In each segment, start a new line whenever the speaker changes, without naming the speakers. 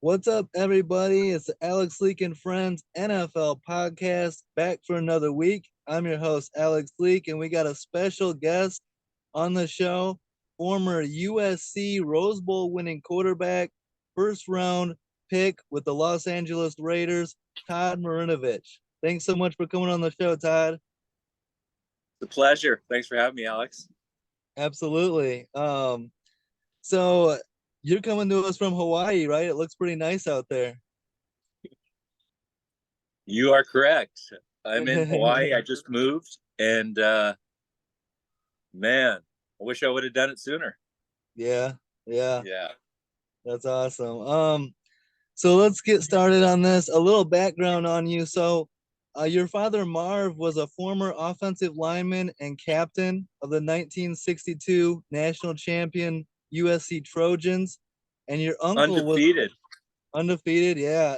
What's up, everybody? It's the Alex Leak and Friends NFL podcast back for another week. I'm your host, Alex Leak, and we got a special guest on the show, former USC Rose Bowl winning quarterback, first round pick with the Los Angeles Raiders, Todd Marinovich. Thanks so much for coming on the show, Todd.
It's a pleasure. Thanks for having me, Alex.
Absolutely. So you're coming to us from Hawaii, right? It looks pretty nice out there.
You are correct. I'm in Hawaii. I just moved, and man, I wish I would have done it sooner.
Yeah, yeah,
Yeah.
that's awesome. So let's get started on this. A little background on you. So, your father Marv was a former offensive lineman and captain of the 1962 national champion USC Trojans, and your uncle was
Undefeated.
undefeated. Yeah,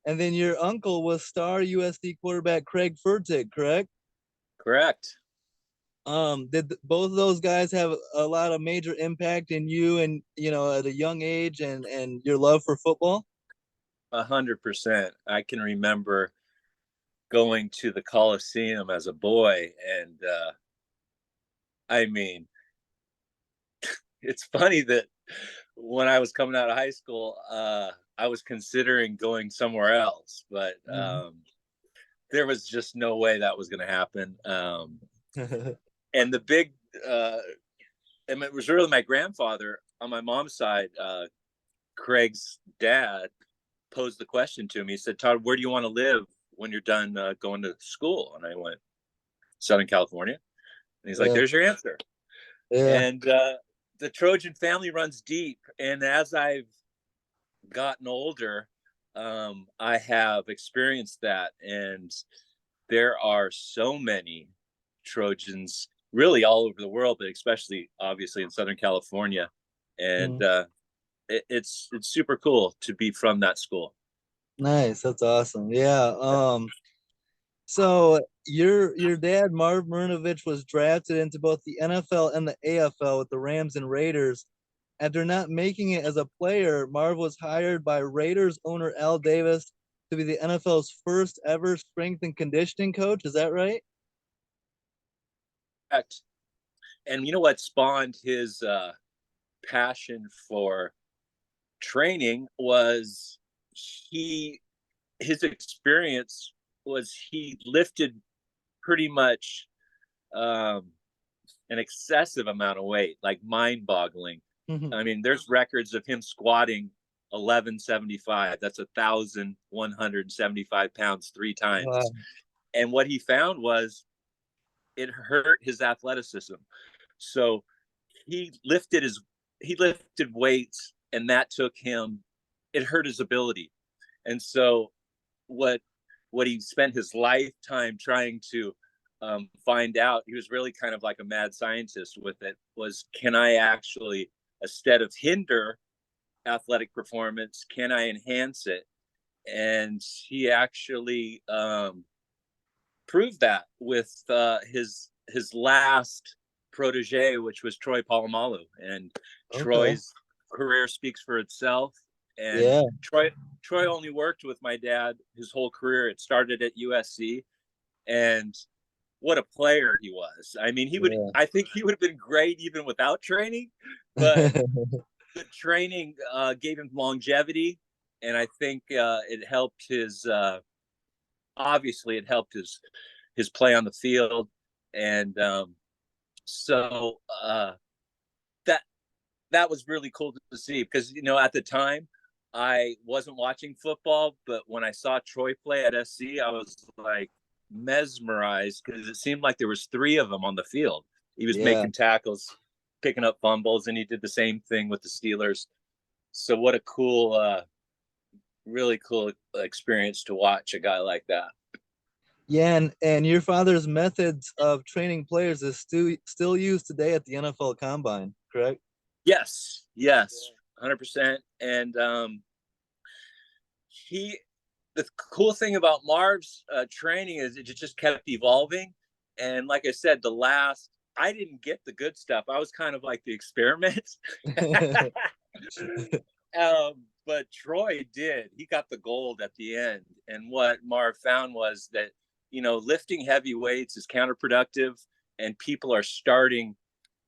and then your uncle was star USC quarterback Craig Furtick, correct?
Correct.
Did both of those guys have a lot of major impact in you and at a young age and your love for football?
100%. I can remember going to the Coliseum as a boy, and I mean, it's funny that when I was coming out of high school, I was considering going somewhere else, but there was just no way that was going to happen. And the big, and it was really my grandfather on my mom's side, Craig's dad, posed the question to me. He said, "Todd, where do you want to live when you're done going to school?" And I went, "Southern California." And he's like, "There's your answer."
Yeah.
And the Trojan family runs deep. And as I've gotten older, I have experienced that. And there are so many Trojans really all over the world, but especially obviously in Southern California. And it's super cool to be from that school.
Nice. That's awesome. Yeah. So your dad, Marv Marinovich, was drafted into both the NFL and the AFL with the Rams and Raiders. After not making it as a player, Marv was hired by Raiders owner Al Davis to be the NFL's first ever strength and conditioning coach. Is that right?
Correct. And you know what spawned his passion for training was his experience was he lifted pretty much an excessive amount of weight, like mind-boggling. I mean, there's records of him squatting 1175. That's 1,175 pounds 3 times.
Wow.
And what he found was it hurt his athleticism. So he lifted weights, and that took him. It hurt his ability. And so what he spent his lifetime trying to find out, he was really kind of like a mad scientist with it, was, can I actually, instead of hinder athletic performance, can I enhance it? And he actually proved that with his last protege, which was Troy Polamalu. And Troy's career speaks for itself. And Troy only worked with my dad his whole career. It started at USC, and what a player he was. I mean, I think he would have been great even without training, but the training gave him longevity, and I think it helped his. Obviously, it helped his play on the field, and so that was really cool to see, because at the time I wasn't watching football, but when I saw Troy play at SC, I was like mesmerized, because it seemed like there was 3 of them on the field. He was making tackles, picking up fumbles, and he did the same thing with the Steelers. So what a cool, really cool experience to watch a guy like that.
Yeah, and your father's methods of training players is still used today at the NFL Combine, correct?
Yes, 100%. And the cool thing about Marv's training is it just kept evolving. And like I said, I didn't get the good stuff. I was kind of like the experiment. but Troy did. He got the gold at the end. And what Marv found was that, lifting heavy weights is counterproductive, and people are starting.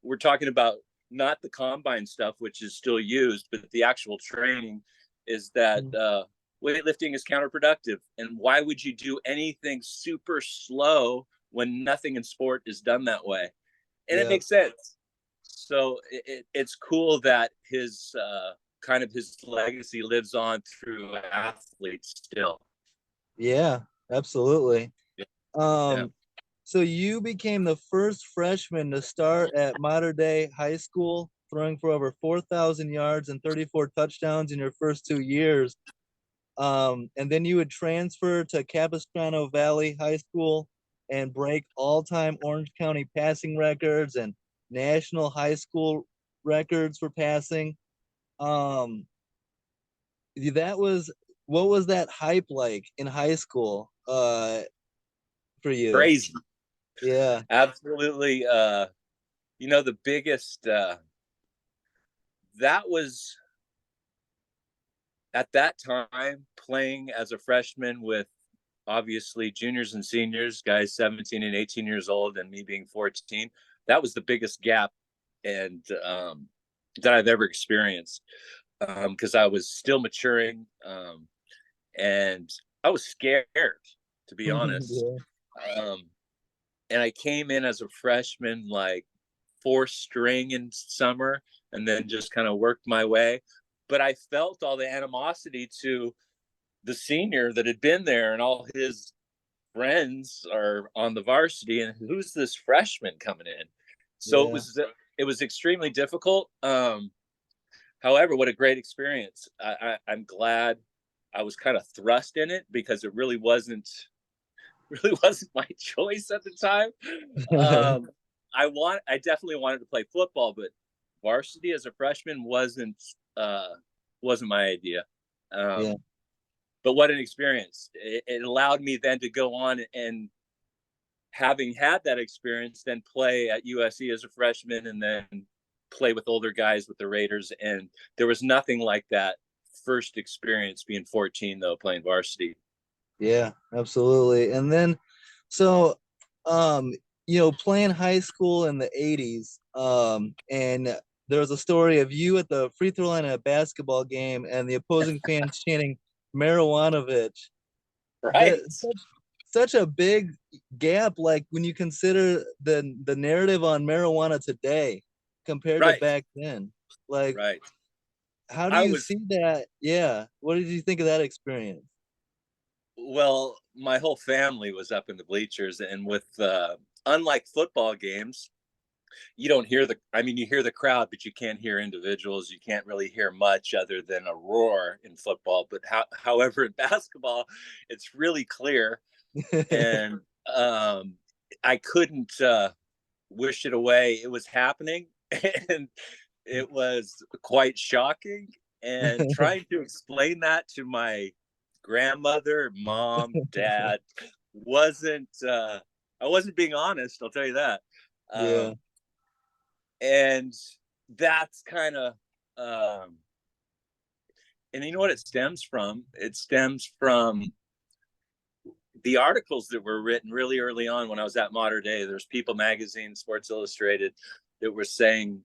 We're talking about not the combine stuff, which is still used, but the actual training is that weightlifting is counterproductive. And why would you do anything super slow when nothing in sport is done that way? And it
Yeah.
makes sense. So it's cool that his kind of his legacy lives on through athletes still.
Yeah, absolutely.
Yeah. Yeah.
Um, so you became the first freshman to start at Mater Dei High School, throwing for over 4,000 yards and 34 touchdowns in your first 2 years. And then you would transfer to Capistrano Valley High School and break all-time Orange County passing records and national high school records for passing. Um, that was what was that hype like in high school for you?
Crazy.
Yeah.
Absolutely. The biggest that was at that time playing as a freshman with obviously juniors and seniors, guys 17 and 18 years old, and me being 14. That was the biggest gap and that I've ever experienced, because I was still maturing, and I was scared, to be honest.
Yeah.
And I came in as a freshman, like fourth string in summer, and then just kind of worked my way. But I felt all the animosity to the senior that had been there, and all his friends are on the varsity, and who's this freshman coming in? So
Yeah.
it was extremely difficult. However, what a great experience. I'm glad I was kind of thrust in it, because it really wasn't my choice at the time. I definitely wanted to play football, but varsity as a freshman wasn't my idea.
Yeah.
But what an experience. It allowed me then to go on, and having had that experience, then play at USC as a freshman, and then play with older guys with the Raiders. And there was nothing like that first experience being 14, though, playing varsity.
Yeah, absolutely. And then so um playing high school in the 80s, and there was a story of you at the free throw line at a basketball game and the opposing fans chanting Marinovich.
Right.
That such a big gap, like when you consider the narrative on marijuana today compared to
Right.
back then. Like,
Right.
how do
I
you
was
see that? Yeah. What did you think of that experience?
Well, my whole family was up in the bleachers, and with unlike football games, you don't hear you hear the crowd, but you can't hear individuals. You can't really hear much other than a roar in football. But however, in basketball, it's really clear, and I couldn't wish it away. It was happening, and it was quite shocking. And trying to explain that to my grandmother, mom, dad, wasn't I wasn't being honest, I'll tell you that.
Yeah.
And that's kind of and you know what it stems from? It stems from the articles that were written really early on when I was at Mater Dei. There's People Magazine, Sports Illustrated, that were saying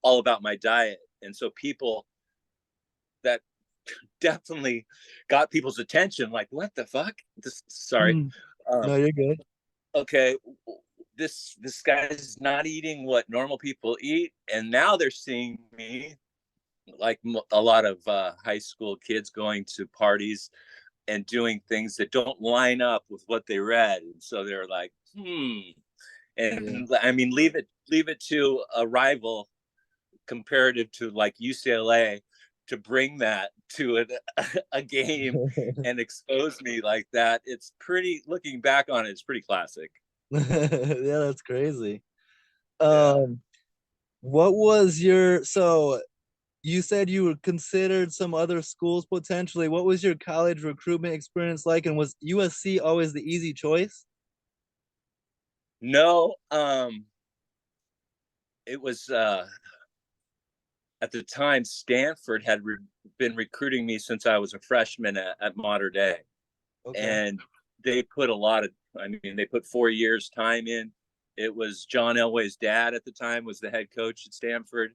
all about my diet. And so people that definitely got people's attention, like, what the fuck? Sorry.
No, you're good.
Okay, this guy's not eating what normal people eat, and now they're seeing me like a lot of high school kids going to parties and doing things that don't line up with what they read, and so they're like,
Yeah.
and I mean, leave it to a rival comparative to like UCLA to bring that to a game and expose me like that. It's pretty, looking back on it, it's pretty classic.
Yeah, that's crazy.
Yeah.
Um, what was your so you said you were considered some other schools potentially. What was your college recruitment experience like, and was USC always the easy choice?
No, it was at the time, Stanford had been recruiting me since I was a freshman at Mater Dei.
Okay.
And they put a lot of, I mean, they put 4 years time in. It was John Elway's dad at the time was the head coach at Stanford.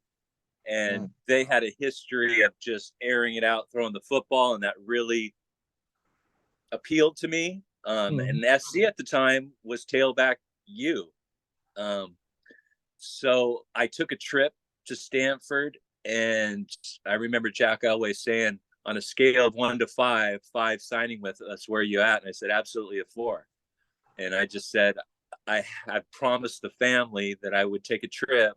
And
Nice.
they had a history of just airing it out, throwing the football, and that really appealed to me.
Mhm.
And SC at the time was tailback U. Um, so I took a trip to Stanford, and I remember Jack Elway saying, on a scale of 1 to 5, 5 signing with us, where are you at? And I said, absolutely a 4. And I just said, I promised the family that I would take a trip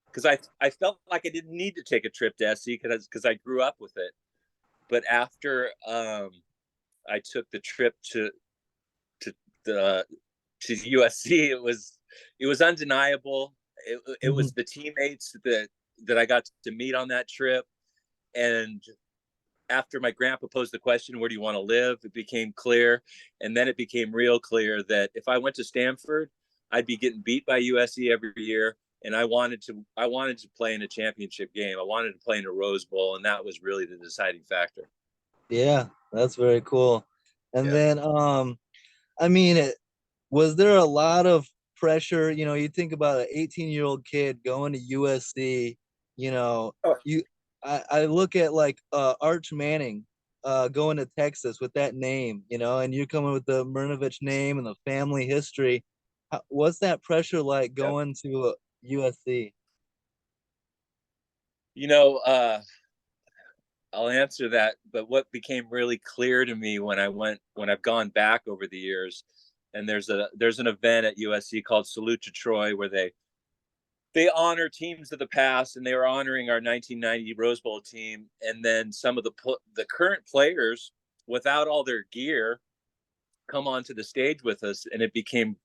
because I felt like I didn't need to take a trip to SC because I grew up with it. But after I took the trip to the to USC, it was undeniable. It
Mhm.
was the teammates that I got to meet on that trip, and after my grandpa posed the question, where do you want to live? It became clear. And then it became real clear that if I went to Stanford, I'd be getting beat by USC every year. And I wanted to play in a championship game. I wanted to play in a Rose Bowl. And that was really the deciding factor.
Yeah, that's very cool. And
Yeah.
then, I mean, was there a lot of pressure? You know, you think about an 18-year-old kid going to USC, you know,
Oh,
you I look at like Arch Manning going to Texas with that name, you know, and you're coming with the Marinovich name and the family history. What's that pressure like
yeah.
going to USC?
You know, I'll answer that. But what became really clear to me when I've gone back over the years, and there's an event at USC called Salute to Troy where they honor teams of the past, and they were honoring our 1990 Rose Bowl team, and then some of the current players without all their gear come onto the stage with us, and it became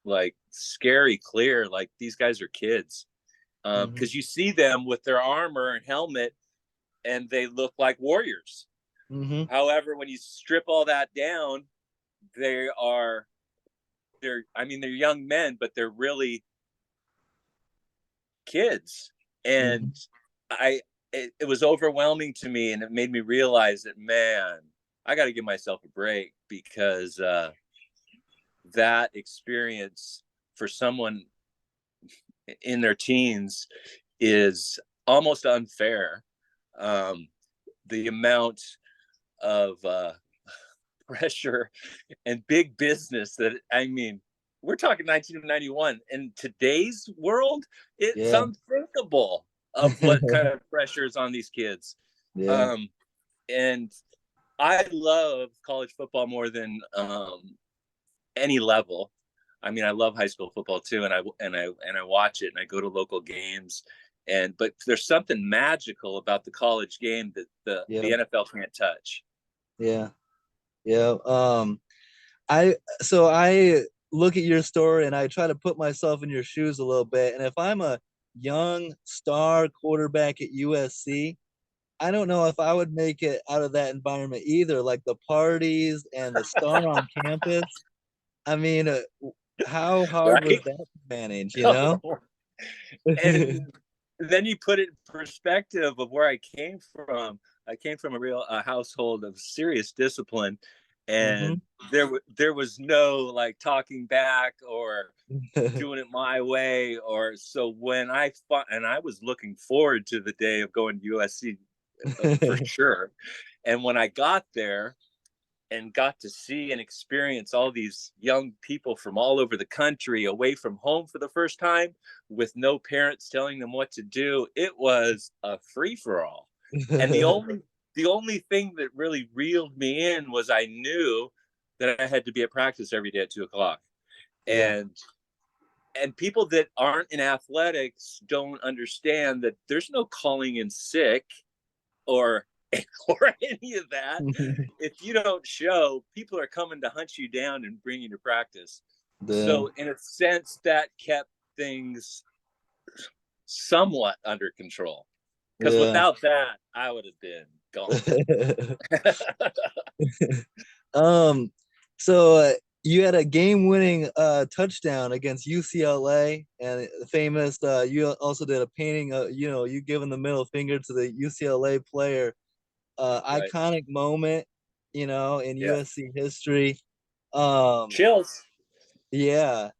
like scary clear, like these guys are kids,
Hmm.
because you see them with their armor and helmet, and they look like warriors.
Hmm.
However, when you strip all that down, they are they're I mean they're young men, but they're really kids. And
Hmm.
I it was overwhelming to me, and it made me realize that, man, I got to give myself a break because that experience for someone in their teens is almost unfair. Um, the amount of pressure and big business that, I mean, we're talking 1991. In today's world, it's
Yeah.
unthinkable of what kind of pressure is on these kids.
Yeah.
Um, and I love college football more than any level. I mean, I love high school football too, and I watch it, and I go to local games, but there's something magical about the college game that the
Yeah.
NFL can't touch.
Yeah. Yeah. I so I look at your story and I try to put myself in your shoes a little bit. And if I'm a young star quarterback at USC, I don't know if I would make it out of that environment either. Like the parties and the star on campus. I mean, how hard was
Right?
that to manage, you know?
And then you put it in perspective of where I came from. I came from a household of serious discipline,
Hmm.
and there was no like talking back or doing it my way. Or so when I fought, and I was looking forward to the day of going to USC, for sure. And when I got there and got to see and experience all these young people from all over the country away from home for the first time with no parents telling them what to do, it was a free for all. And the only thing that really reeled me in was I knew that I had to be at practice every day at 2 o'clock.
Yeah.
And people that aren't in athletics don't understand that there's no calling in sick or or any of that. If you don't show, people are coming to hunt you down and bring you to practice.
Yeah.
So in a sense, that kept things somewhat under control. Because
Yeah.
without that, I would have been gone.
Um, so you had a game-winning touchdown against UCLA, and famous. You also did a painting. You giving the middle finger to the UCLA player.
Right.
Iconic moment, in
Yeah.
USC history. Um,
Chills.
yeah.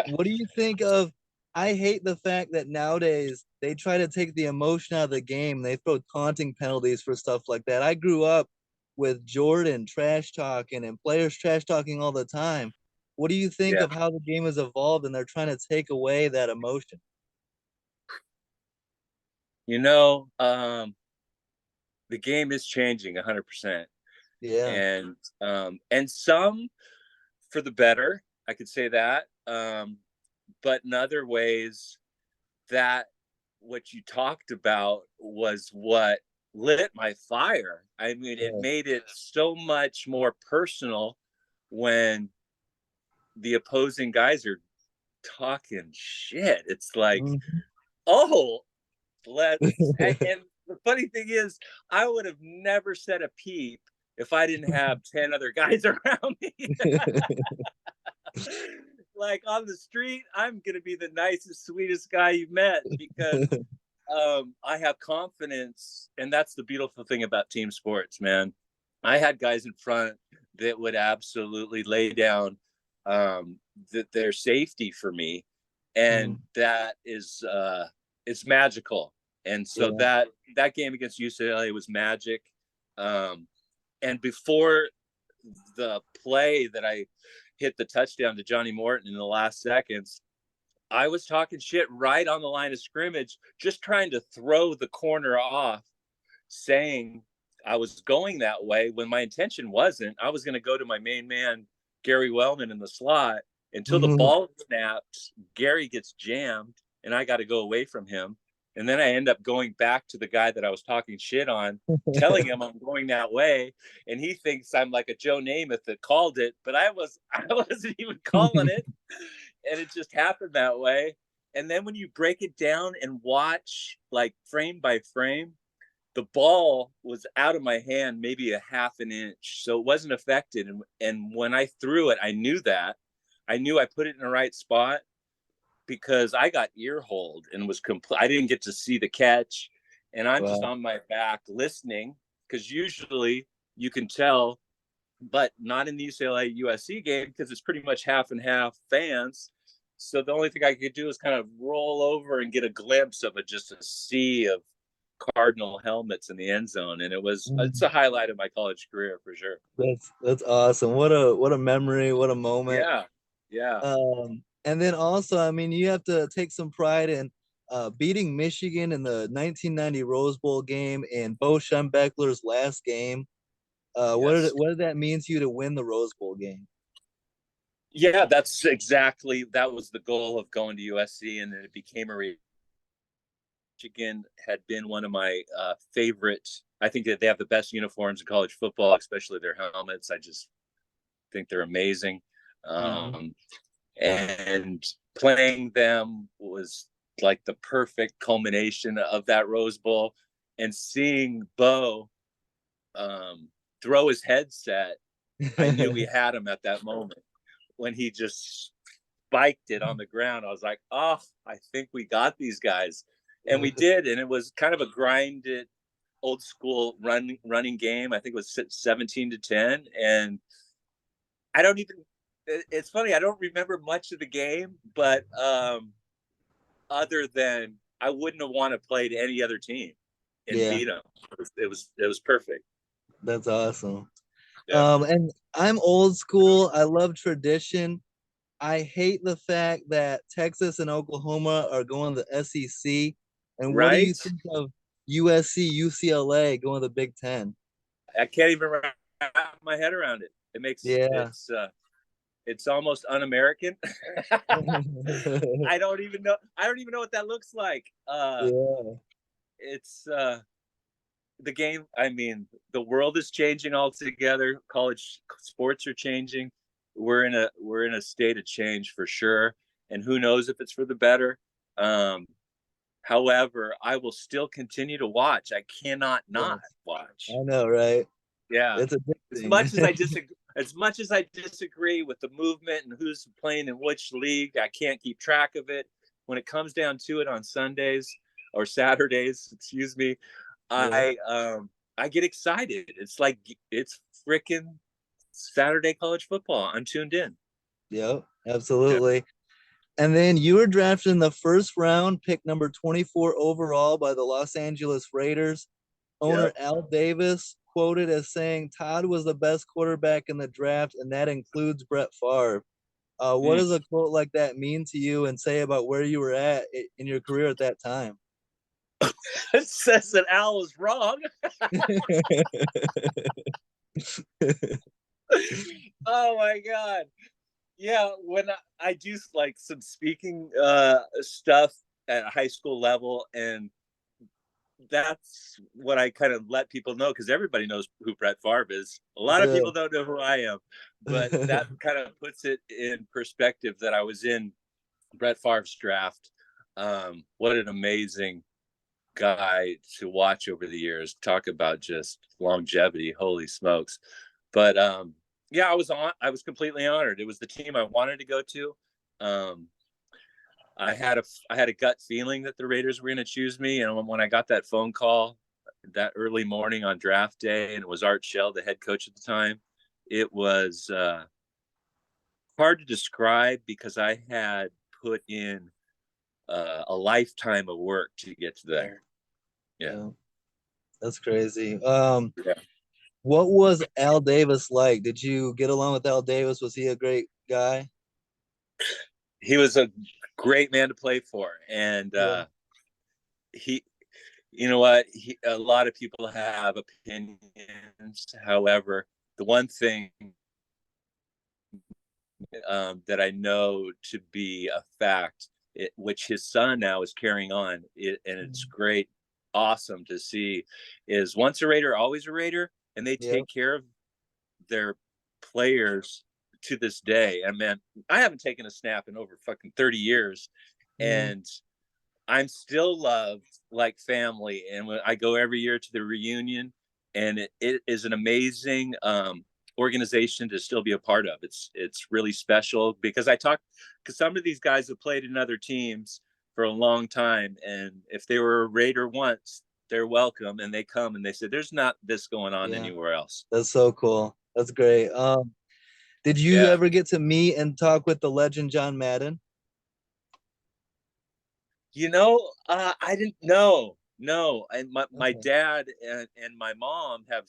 What do you think of? I hate the fact that nowadays they try to take the emotion out of the game. They throw taunting penalties for stuff like that. I grew up with Jordan trash talking and players trash talking all the time. What do you think
Yeah.
of how the game has evolved and they're trying to take away that emotion?
You know, the game is changing 100%.
Yeah.
And some for the better, I could say that. But in other ways, that what you talked about was what lit my fire. I mean, it
Yeah.
made it so much more personal when the opposing guys are talking shit. It's like,
Mhm.
oh, and the funny thing is, I would have never said a peep if I didn't have 10 other guys around me. Like on the street, I'm going to be the nicest, sweetest guy you've met because I have confidence. And that's the beautiful thing about team sports, man. I had guys in front that would absolutely lay down their safety for me. And
Mhm.
that is it's magical. And so
Yeah.
that game against UCLA was magic. Um, and before the play that I hit the touchdown to Johnny Morton in the last seconds, I was talking shit right on the line of scrimmage, just trying to throw the corner off, saying I was going that way when my intention wasn't. I was going to go to my main man, Gary Wellman, in the slot until the
Mhm.
ball snaps. Gary gets jammed, and I got to go away from him. And then I end up going back to the guy that I was talking shit on, telling him I'm going that way, and he thinks I'm like a Joe Namath that called it, but I wasn't even calling it, and it just happened that way. And then when you break it down and watch like frame by frame, the ball was out of my hand maybe a half an inch, so it wasn't affected. And when I threw it, I knew that. I knew I put it in the right spot because I got ear hold and was complete. I didn't get to see the catch, and I'm just
Wow.
on my back listening because usually you can tell, but not in the UCLA USC game because it's pretty much half and half fans. So the only thing I could do is kind of roll over and get a glimpse of just a sea of Cardinal helmets in the end zone, and it's a
Mhm.
highlight of my college career for sure.
That's awesome. What a memory, what a moment.
Yeah, yeah,
And then also, I mean, you have to take some pride in beating Michigan in the 1990 Rose Bowl game and Bo Schembechler's last game.
yes,
What did that mean to you to win the Rose Bowl game?
yeah. That was the goal of going to USC, and then it became a Michigan had been one of my favorite. I think that they have the best uniforms in college football, especially their helmets. I just think they're amazing.
Mhm.
Um, and playing them was like the perfect culmination of that Rose Bowl. And seeing Bo throw his headset, I knew we had him at that moment when he just spiked it on the ground. I was like, oh, I think we got these guys. And we did. And it was kind of a grinded old school running game. I think it was 17-10. And I don't even, it's funny, I don't remember much of the game, but other than I wouldn't have wanted to play to any other team and
Yeah,
beat them. It was perfect.
that's awesome.
Yeah.
And I'm old school. I love tradition. I hate the fact that Texas and Oklahoma are going to the SEC. And what do you
Right.
think of USC, UCLA going to the Big Ten?
I can't even wrap my head around it. It makes
Yeah.
it's almost un-American. I don't even know. I don't even know what that looks like.
Yeah.
It's the game. I mean, the world is changing altogether. College sports are changing. We're in a state of change for sure, and who knows if it's for the better. Um, However, I will still continue to watch. I cannot
Yeah.
not watch.
I know, right?
Yeah,
It's
as
addicting.
much as I disagree. as much as I disagree with the movement and who's playing in which league, I can't keep track of it. When it comes down to it on Sundays or Saturdays, excuse me,
Yeah.
I get excited. It's like it's freaking Saturday college football. I'm tuned in.
Yep.
Yeah.
Absolutely. And then you were drafted in the first round, pick number 24 overall by the Los Angeles Raiders. Owner
Yep.
Al Davis quoted as saying Todd was the best quarterback in the draft, and that includes Brett Favre. What
Mm.
does a quote like that mean to you and say about where you were at in your career at that time?
It says that Al was wrong. Oh my god. Yeah, when I do like some speaking stuff at a high school level, and that's what I kind of let people know because everybody knows who Brett Favre is. A lot of
Yeah.
people don't know who I am, but that kind of puts it in perspective that I was in Brett Favre's draft. What an amazing guy to watch over the years. Talk about just longevity. Holy smokes. But yeah, I was completely honored. It was the team I wanted to go to. Um, I had a gut feeling that the Raiders were going to choose me, and when I got that phone call that early morning on draft day, and it was Art Shell, the head coach at the time, it was hard to describe because I had put in a lifetime of work to get to
Yeah.
there. Yeah.
Yeah. That's crazy.
Yeah.
What was Al Davis like? Did you get along with Al Davis? Was he a great guy?
He was a great man to play for, and
Yeah.
he, you know what, a lot of people have opinions. However, the one thing that I know to be a fact, which his son now is carrying on, and it's great, awesome to see, is once a Raider, always a Raider, and they
Yeah.
take care of their players to this day. And man, I haven't taken a snap in over fucking 30 years,
Mm,
and I'm still loved like family. And when I go every year to the reunion, and it is an amazing organization to still be a part of. It's really special because because some of these guys have played in other teams for a long time, and if they were a Raider once, they're welcome, and they come and they say, "There's not this going on
yeah.
anywhere else."
That's so cool. That's great. Did you
Yeah.
ever get to meet and talk with the legend John Madden?
I didn't know. No, and my
Okay.
dad and my mom have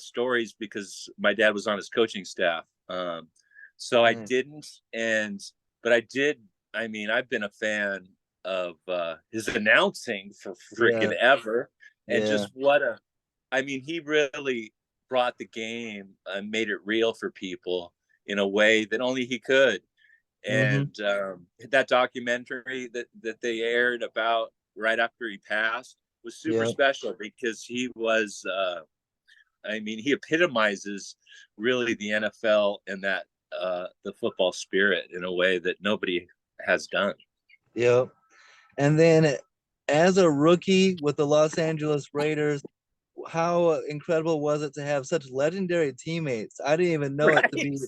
stories because my dad was on his coaching staff. So I
Nice.
didn't, and but I did. I mean, I've been a fan of his announcing for freaking
Yeah.
ever, and
Yeah.
just I mean, he really brought the game and made it real for people in a way that only he could.
Hmm.
And that documentary that they aired about right after he passed was super
Yeah.
special because he was I mean, he epitomizes really the NFL and that the football spirit in a way that nobody has done.
Yeah. And then as a rookie with the Los Angeles Raiders, how incredible was it to have such legendary teammates? I didn't even know it to
Right.
be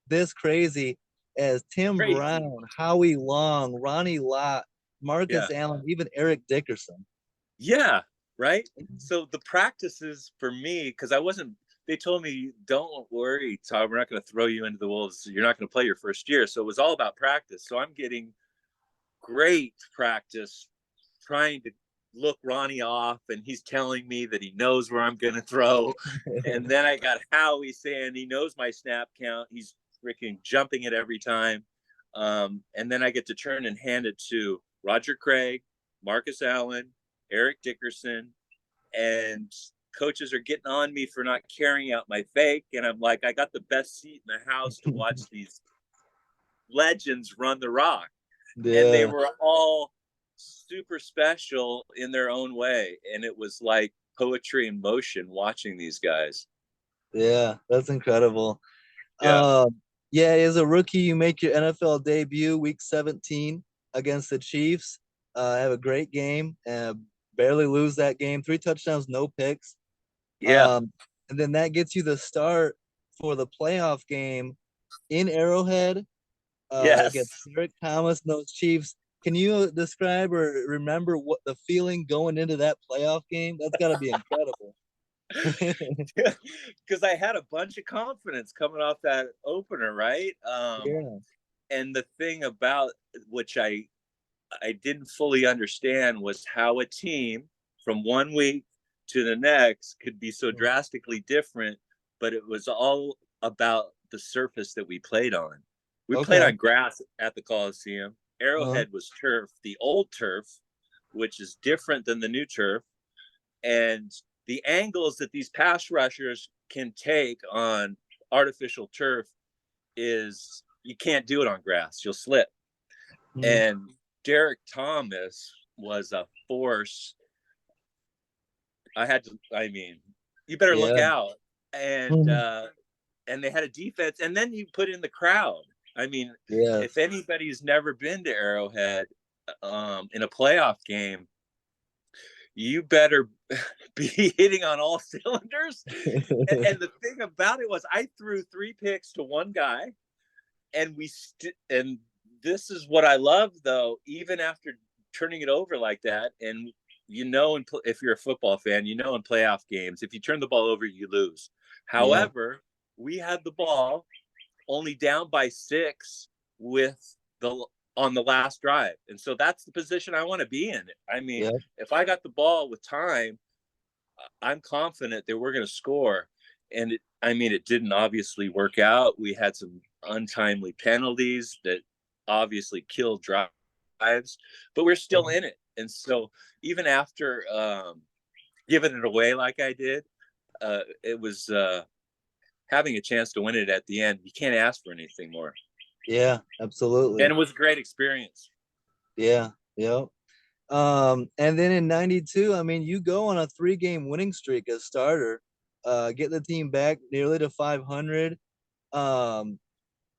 this crazy as Tim
Crazy.
Brown, Howie Long, Ronnie Lott,
Yeah.
Marcus Allen, even Eric Dickerson.
Yeah. Right. So the practices for me, because I wasn't, they told me, don't worry, Todd, we're not going to throw you into the wolves. You're not going to play your first year. So it was all about practice. So I'm getting great practice trying to look Ronnie off, and he's telling me that he knows where I'm going to throw. And then I got Howie saying he knows my snap count. He's freaking jumping it every time. And then I get to turn and hand it to Roger Craig, Marcus Allen, Eric Dickerson, and coaches are getting on me for not carrying out my fake. And I'm like, I got the best seat in the house to watch these legends run the rock. And they
Yeah,
were all super special in their own way. And it was like poetry in motion watching these guys.
yeah, that's incredible.
Yeah.
Um, yeah, as a rookie, you make your NFL debut week 17 against the Chiefs. Have a great game and barely lose that game. 3 touchdowns, no picks.
Yeah.
Um, and then that gets you the start for the playoff game in Arrowhead
Yes.
against Derek Thomas and those Chiefs. Can you describe or remember what the feeling going into that playoff game? That's got to be incredible.
Because I had a bunch of confidence coming off that opener, right?
Yeah.
And the thing about which I didn't fully understand was how a team from one week to the next could be so drastically different, but it was all about the surface that we played on. We played
Okay.
on grass at the Coliseum.
Uh-huh.
Arrowhead was turf, the old turf, which is different than the new turf. And the angles that these pass rushers can take on artificial turf is you can't do it on grass. You'll slip.
Mhm.
And Derek Thomas was a force. I mean, you better look
Yeah.
out.
Mhm.
And they had a defense, and then you put in the crowd. I mean,
Yeah.
if anybody's never been to Arrowhead in a playoff game, you better be hitting on all cylinders. And the thing about it was, I threw 3 picks to one guy, and and this is what I love, though. Even after turning it over like that, and if you're a football fan, in playoff games, if you turn the ball over, you lose.
Yeah.
However, we had the ball only down by 6 with the on the last drive. And so that's the position I want to be in. I mean,
Yeah.
if I got the ball with time, I'm confident that we're going to score. And it didn't obviously work out. We had some untimely penalties that obviously killed drives, but we're still in it. And so even after giving it away like I did, it was having a chance to win it at the end. You can't ask for anything more.
Yeah.
And
Absolutely.
it was a great experience.
Yeah. Yep. And then in '92, I mean, you go on a 3-game winning streak as starter, get the team back nearly to 500. Um,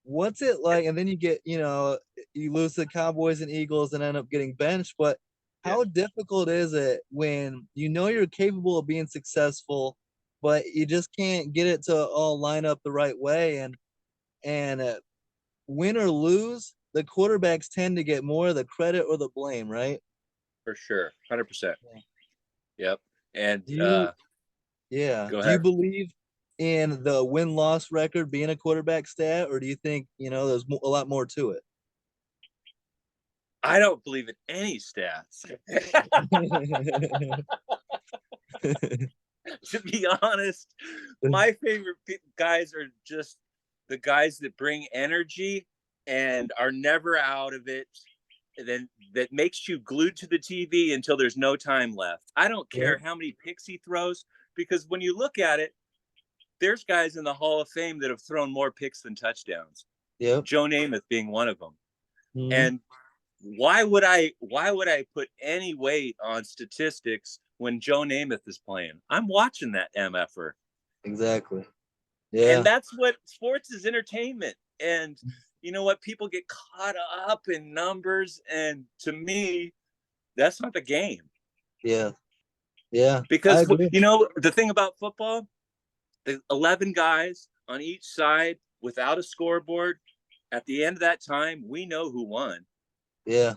what's it like? And then you get, you lose to the Cowboys and Eagles and end up getting benched. But
Yeah,
how difficult is it when you know you're capable of being successful, but you just can't get it to all line up the right way? And win or lose, the quarterbacks tend to get more of the credit or the blame, right?
for sure. 100%.
Yeah.
Yep. And
Do you, yeah,
go
do you
ahead.
believe in the win-loss record being a quarterback stat, or do you think, there's a lot more to it?
I don't believe in any stats. To be honest, my favorite guys are just the guys that bring energy and are never out of it. Then that makes you glued to the TV until there's no time left. I don't
Yep.
care how many picks he throws, because when you look at it, there's guys in the Hall of Fame that have thrown more picks than touchdowns.
Yep.
Joe Namath being one of them.
Mhm.
And why would I put any weight on statistics when Joe Namath is playing? I'm watching that MFer.
Exactly.
And
Yeah.
that's what sports is, entertainment. And you know what? People get caught up in numbers. And to me, that's not the game.
Yeah. Yeah. I
Because,
agree.
the thing about football, the 11 guys on each side without a scoreboard, at the end of that time, we know who won.
Yeah.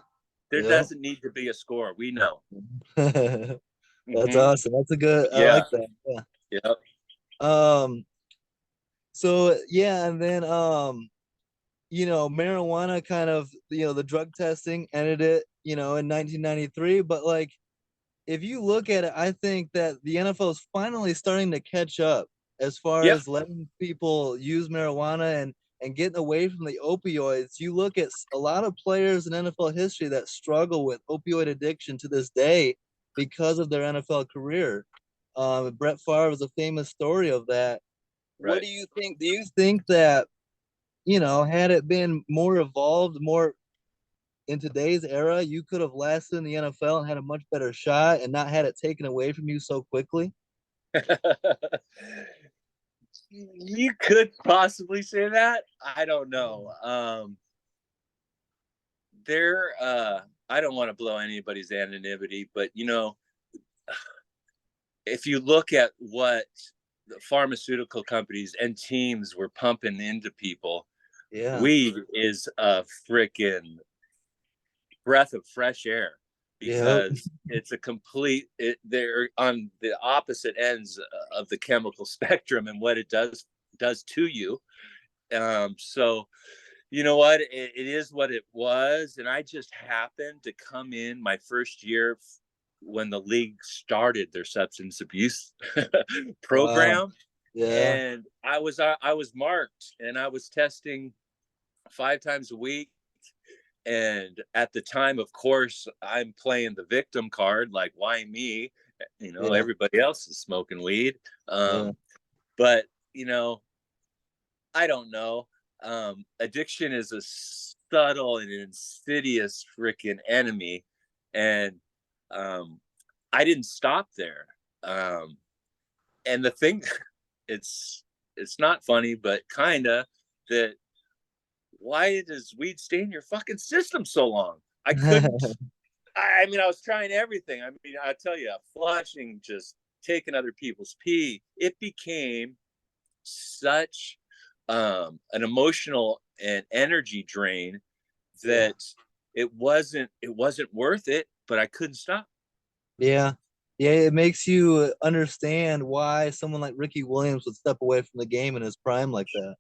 There
Yep.
doesn't need to be a score. We know.
That's
Mm-hmm.
awesome. That's a good. I
Yeah.
like that. Yeah.
Yep.
Um. So yeah, and then marijuana kind of, the drug testing ended it, in 1993. But like, if you look at it, I think that the NFL is finally starting to catch up as far
Yeah,
as letting people use marijuana and getting away from the opioids. You look at a lot of players in NFL history that struggle with opioid addiction to this day because of their NFL career. Brett Favre is a famous story of that. What
right.
do you think? Do you think that, had it been more evolved, more in today's era, you could have lasted in the NFL and had a much better shot and not had it taken away from you so quickly?
You could possibly say that. I don't know. There I don't want to blow anybody's anonymity, but if you look at what the pharmaceutical companies and teams were pumping into people.
Yeah.
Weed is a freaking breath of fresh air
Yep.
because it's a complete they're on the opposite ends of the chemical spectrum and what it does to you. So you know what, it is what it was, and I just happened to come in my first year when the league started their substance abuse
Wow.
program,
Yeah.
and I was marked, and I was testing 5 times a week. And at the time, of course, I'm playing the victim card, like, why me?
Yeah.
Everybody else is smoking weed.
Yeah.
But, I don't know. Addiction is a subtle and insidious freaking enemy. And um, I didn't stop there. Um, and the thing, it's it's not funny, but kinda, that why does weed stay in your fucking system so long? I couldn't. I mean, I was trying everything. I mean, I tell you, flushing, just taking other people's pee. It became such an emotional and energy drain
Yeah.
that it wasn't worth it. But I couldn't stop.
Yeah. Yeah, it makes you understand why someone like Ricky Williams would step away from the game in his prime like that.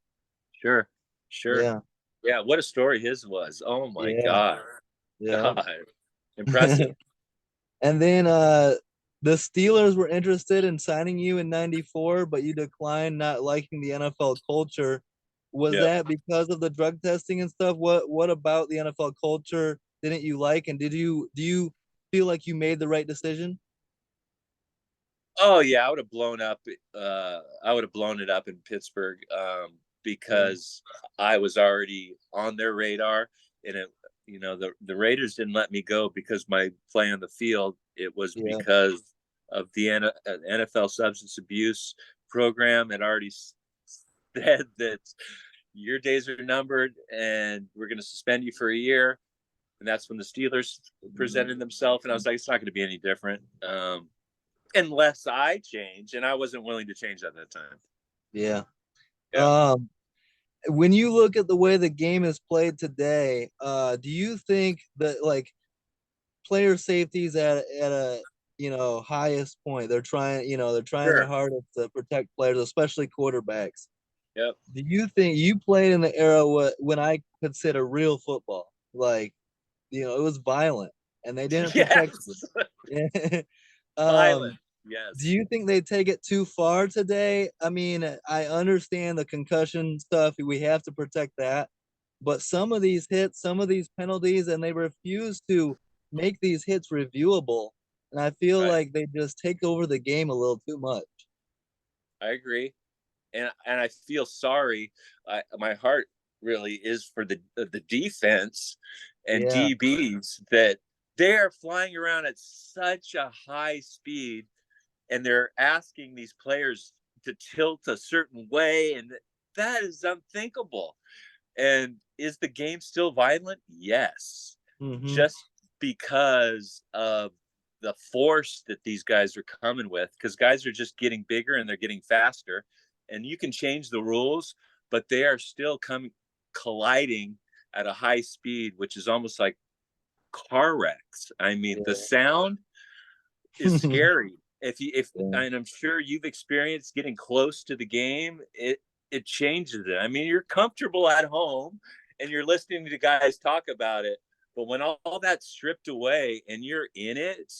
Sure, sure.
Yeah.
Yeah, what a story his was. Oh my
Yeah.
god,
Yeah.
god, impressive.
And then the Steelers were interested in signing you in 94, but you declined, not liking the NFL culture. Was
Yep.
that because of the drug testing and stuff? What about the NFL culture didn't you like, and do you feel like you made the right decision?
Oh yeah, I would have blown up. I would have blown it up in Pittsburgh,
Yeah.
because I was already on their radar, and the Raiders didn't let me go because my play on the field. It was
Yeah.
because of the NFL substance abuse program had already said that your days are numbered, and we're going to suspend you for a year. And that's when the Steelers presented themselves, and I was like, it's not going to be any different. Unless I change, and I wasn't willing to change at that time.
Yeah.
Yeah,
Um, when you look at the way the game is played today, do you think that like player safety is at a highest point? They're trying their
sure.
hardest to protect players, especially quarterbacks.
Yep.
Do you think you played in the era when I consider real football? Like, it was violent and they didn't protect
Yes.
you.
Violent.
Do
Yes.
you think they take it too far today? I mean, I understand the concussion stuff. We have to protect that. But some of these hits, some of these penalties, and they refuse to make these hits reviewable. And I feel
Right.
like they just take over the game a little too much.
I agree, and I feel sorry. My heart really is for the defense and
Yeah.
DBs that they are flying around at such a high speed, and they're asking these players to tilt a certain way, and that is unthinkable. And is the game still violent? Yes.
Mm-hmm.
Just because of the force that these guys are coming with, because guys are just getting bigger and they're getting faster. And you can change the rules, but they are still coming colliding at a high speed, which is almost like car wrecks. I mean, the sound is
Yeah.
scary. If
Yeah.
and I'm sure you've experienced getting close to the game, it changes it. I mean, you're comfortable at home and you're listening to guys talk about it, but when all that's stripped away and you're in it,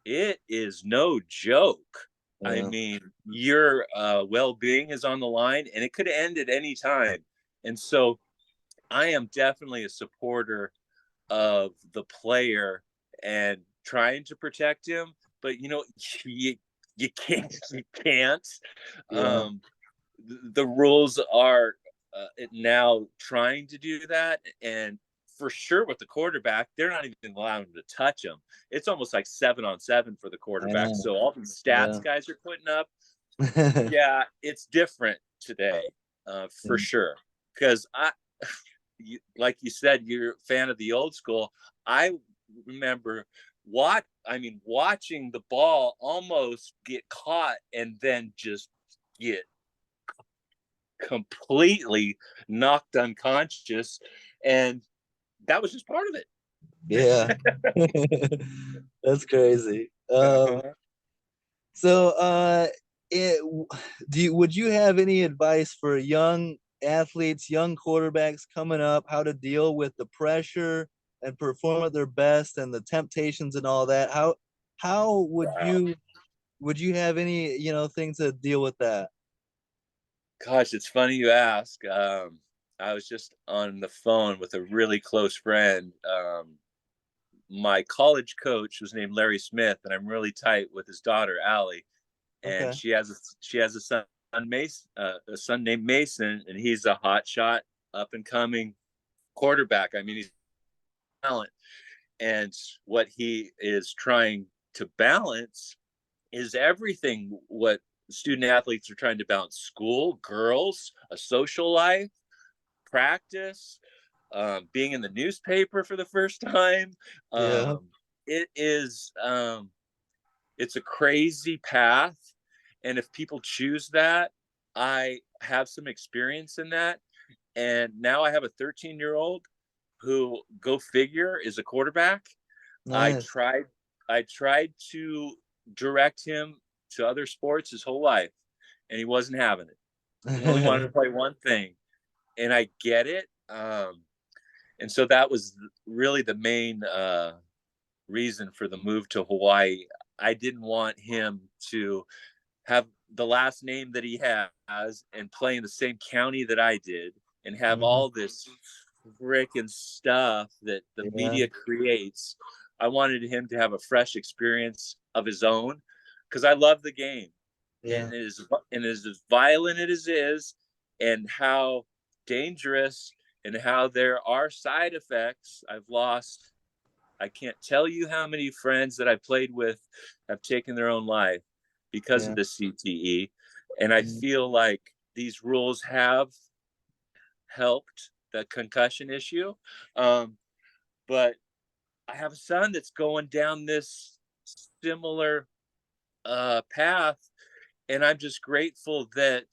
it is no joke. I
Yeah.
mean, your well-being is on the line, and it could end at any time. And so, I am definitely a supporter of the player and trying to protect him, but you you can't.
Yeah.
Um, the rules are now trying to do that, and for sure with the quarterback, they're not even allowing him to touch him. It's almost like 7-on-7 for the
I
quarterback.
know.
So all these stats
Yeah.
guys are putting up, yeah, it's different today, for sure. Because like you said, you're a fan of the old school. I remember watching the ball almost get caught and then just get completely knocked unconscious, and that was just part of it.
Yeah. That's crazy.
Uh-huh.
So, it, would you have any advice for young athletes, young quarterbacks coming up, how to deal with the pressure and perform at their best and the temptations and all that? How
Wow.
would you have any, things to deal with that?
Gosh, it's funny you ask. I was just on the phone with a really close friend. My college coach was named Larry Smith, and I'm really tight with his daughter Allie. And
Okay.
she has a son named Mason, and he's a hot shot, up and coming quarterback. I mean, he's talent, and what he is trying to balance is everything what student athletes are trying to balance: school, girls, a social life, practice, being in the newspaper for the first time.
Yeah.
It is it's a crazy path, and if people choose that, I have some experience in that, and now I have a 13-year-old who, go figure, is a quarterback. I
Nice.
tried I tried to direct him to other sports his whole life, and he wasn't having it. He only wanted to play one thing, and I get it. And so that was really the main reason for the move to Hawaii. I didn't want him to have the last name that he has and play in the same county that I did and have
Mhm.
all this freaking stuff that the
Yeah.
media creates. I wanted him to have a fresh experience of his own because I love the game,
Yeah.
and as violent as it is, and how dangerous, and how there are side effects. I can't tell you how many friends that I played with have taken their own life because of
Yeah.
the CTE. And I
Mhm.
feel like these rules have helped the concussion issue. Um, but I have a son that's going down this similar path. And I'm just grateful that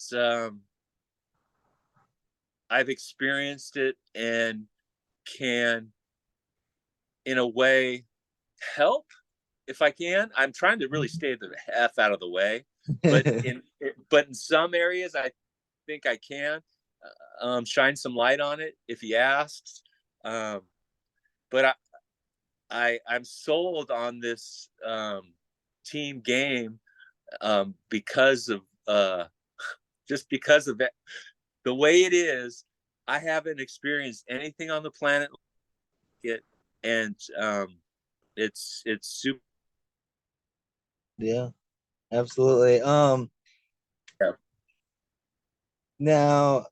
I've experienced it and can, in a way, help if I can. I'm trying to really stay the F out of the way, but in some areas, I think I can shine some light on it if he asks. Um, but I'm sold on this team game because of just because of it, the way it is. I haven't experienced anything on the planet like it, and it's super.
Yeah, absolutely. Now,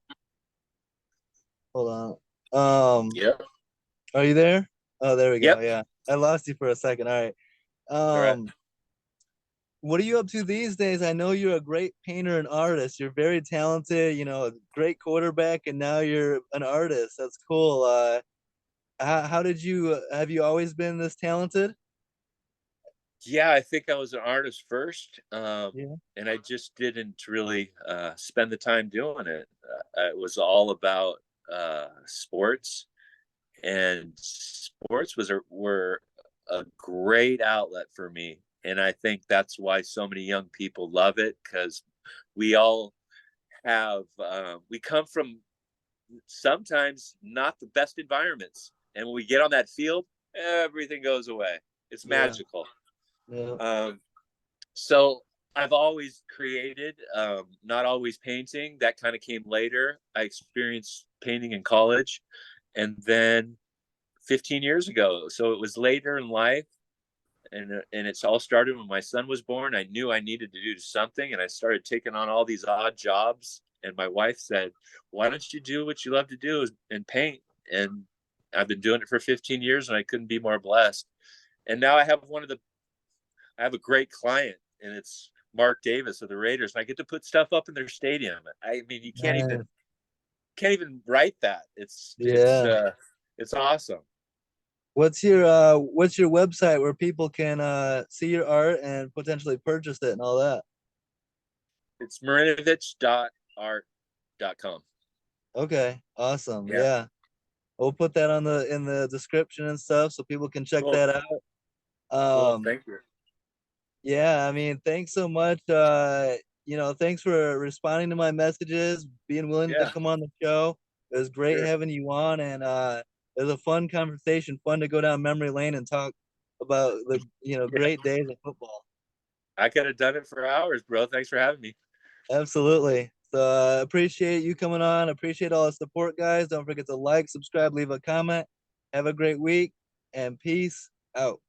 hold on.
Yep.
Are you there? Oh, there we go.
Yep.
Yeah. I lost you for a second. All right.
All right.
What are you up to these days? I know you're a great painter and artist. You're very talented, a great quarterback, and now you're an artist. That's cool. How did you have you always been this talented?
Yeah, I think I was an artist first,
Yeah.
and I just didn't really spend the time doing it. It was all about sports, and sports were a great outlet for me, and I think that's why so many young people love it, because we all we come from sometimes not the best environments, and when we get on that field, everything goes away. It's
Yeah.
magical.
Yeah.
Um, So I've always created, not always painting. That kind of came later. I experienced painting in college, and then 15 years ago. So it was later in life, and it's all started when my son was born. I knew I needed to do something, and I started taking on all these odd jobs. And my wife said, "Why don't you do what you love to do and paint?" And I've been doing it for 15 years, and I couldn't be more blessed. And now I have a great client, and it's Mark Davis of the Raiders, and I get to put stuff up in their stadium. I mean, you
Nice.
can't even write that.
Yeah.
It's awesome.
What's your website where people can see your art and potentially purchase it and all that?
It's marinovich.art.com.
Okay, awesome.
Yeah.
Yeah, we'll put that on in the description and stuff so people can check
Cool.
that out.
Cool.
Um,
Thank you.
yeah, I mean, thanks so much. Thanks for responding to my messages, being willing to
Yeah.
come on the show. It was great
Sure.
having you on, and it was a fun conversation, fun to go down memory lane and talk about the
Yeah.
great days of football.
I could have done it for hours, bro. Thanks for having me.
Absolutely. So appreciate you coming on. Appreciate all the support, guys. Don't forget to like, subscribe, leave a comment. Have a great week, and peace out.